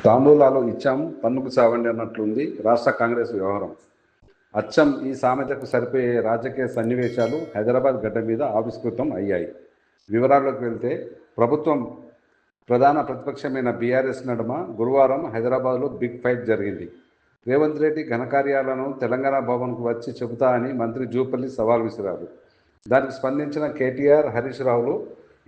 తాంబూలాలు ఇచ్చాం పన్నుకు సావండి అన్నట్లుంది రాష్ట్ర కాంగ్రెస్ వ్యవహారం. అచ్చం ఈ సామెతకు సరిపోయే రాజకీయ సన్నివేశాలు హైదరాబాద్ గడ్డ మీద ఆవిష్కృతం అయ్యాయి. వివరాల్లోకి వెళ్తే, ప్రభుత్వం ప్రధాన ప్రతిపక్షమైన బీఆర్ఎస్ నడుమ గురువారం హైదరాబాద్లో బిగ్ ఫైట్ జరిగింది. రేవంత్ రెడ్డి ఘనకార్యాలను తెలంగాణ భవన్కు వచ్చి చెబుతా అని మంత్రి జూపల్లి సవాల్ విసిరారు. దానికి స్పందించిన కేటీఆర్, హరీష్ రావులు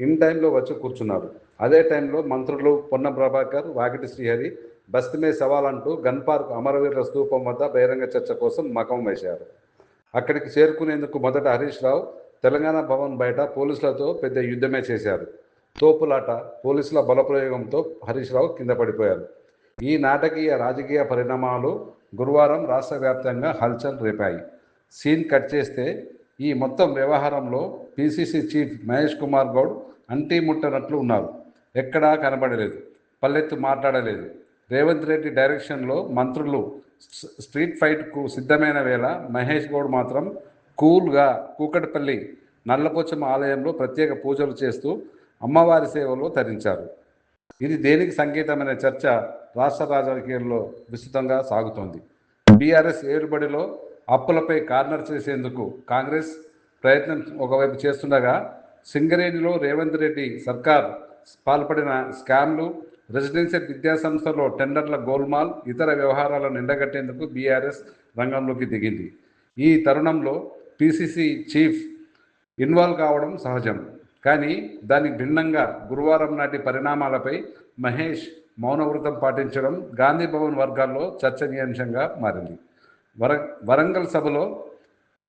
ఇన్ టైంలో వచ్చి కూర్చున్నారు. అదే టైంలో మంత్రులు పొన్నం ప్రభాకర్, వాకిటి శ్రీహరి బస్తీమే సవాల్ అంటూ గన్ పార్క్ అమరవీరుల స్తూపం వద్ద బహిరంగ చర్చ కోసం మకం వేశారు. అక్కడికి చేరుకునేందుకు మొదట హరీష్ రావు తెలంగాణ భవన్ బయట పోలీసులతో పెద్ద యుద్ధమే చేశారు. తోపులాట, పోలీసుల బలప్రయోగంతో హరీష్ రావు కింద పడిపోయారు. ఈ నాటకీయ రాజకీయ పరిణామాలు గురువారం రాష్ట్ర వ్యాప్తంగా హల్చల్ రేపాయి. సీన్ కట్ చేస్తే, ఈ మొత్తం వ్యవహారంలో పీసీసీ చీఫ్ మహేష్ కుమార్ గౌడ్ అంటీ ముట్టనట్లు ఉన్నారు. ఎక్కడా కనబడలేదు, పల్లెత్తు మాట్లాడలేదు. రేవంత్ రెడ్డి డైరెక్షన్లో మంత్రులు స్ట్రీట్ ఫైట్కు సిద్ధమైన వేళ మహేష్ గౌడ్ మాత్రం కూల్గా కూకట్పల్లి నల్లపోచమ్మ ఆలయంలో ప్రత్యేక పూజలు చేస్తూ అమ్మవారి సేవలో తరించారు. ఇది దేనికి సంకేతమైన చర్చ రాష్ట్ర రాజకీయాల్లో విస్తృతంగా సాగుతోంది. బీఆర్ఎస్ ఏలుబడిలో అప్పులపై కార్నర్ చేసేందుకు కాంగ్రెస్ ప్రయత్నం ఒకవైపు చేస్తుండగా, సింగరేణిలో రేవంత్ రెడ్డి సర్కార్ పాల్పడిన స్కామ్లు, రెసిడెన్షియల్ విద్యాసంస్థలో టెండర్ల గోల్మాల్, ఇతర వ్యవహారాలను ఎండగట్టేందుకు బీఆర్ఎస్ రంగంలోకి దిగింది. ఈ తరుణంలో పీసీసీ చీఫ్ ఇన్వాల్వ్ కావడం సహజం. కానీ దానికి భిన్నంగా గురువారం నాటి పరిణామాలపై మహేష్ మౌనవ్రతం పాటించడం గాంధీ భవన్ వర్గాల్లో చర్చనీయాంశంగా మారింది. వరంగల్ సభలో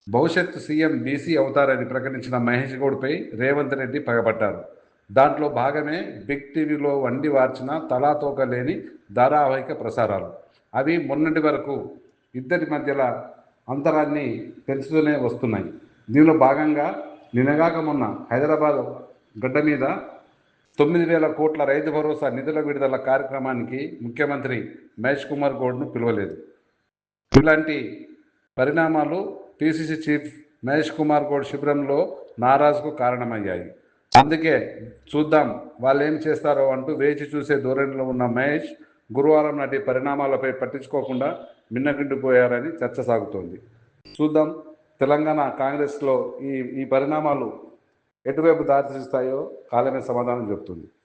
భవిష్యత్తు సీఎం బీసీ అవుతారని ప్రకటించిన మహేష్ గౌడ్పై రేవంత్ రెడ్డి పగబట్టారు. దాంట్లో భాగమే బిగ్ టీవీలో వండి వార్చిన తలాతోక లేని ధారావాహిక ప్రసారాలు. అవి మొన్నటి వరకు ఇద్దరి మధ్యల అంతరాన్ని పెంచుతూనే వస్తున్నాయి. దీనిలో భాగంగా నిన్నగాక మొన్న హైదరాబాద్ గడ్డ మీద 9,000 కోట్ల రైతు భరోసా నిధుల విడుదల కార్యక్రమానికి ముఖ్యమంత్రి మహేష్ కుమార్ గౌడ్ను పిలవలేదు. ఇలాంటి పరిణామాలు పీసీసీ చీఫ్ మహేష్ కుమార్ గౌడ్ శిబిరంలో నారాజుకు కారణమయ్యాయి. అందుకే చూద్దాం వాళ్ళు ఏం చేస్తారో అంటూ వేచి చూసే ధోరణిలో ఉన్న మహేష్ గురువారం నాటి పరిణామాలపై పట్టించుకోకుండా మిన్నకుండిపోయారని చర్చ సాగుతోంది. చూద్దాం తెలంగాణ కాంగ్రెస్లో ఈ పరిణామాలు ఎటువైపు దారితీస్తాయో కాలమే సమాధానం చెబుతుంది.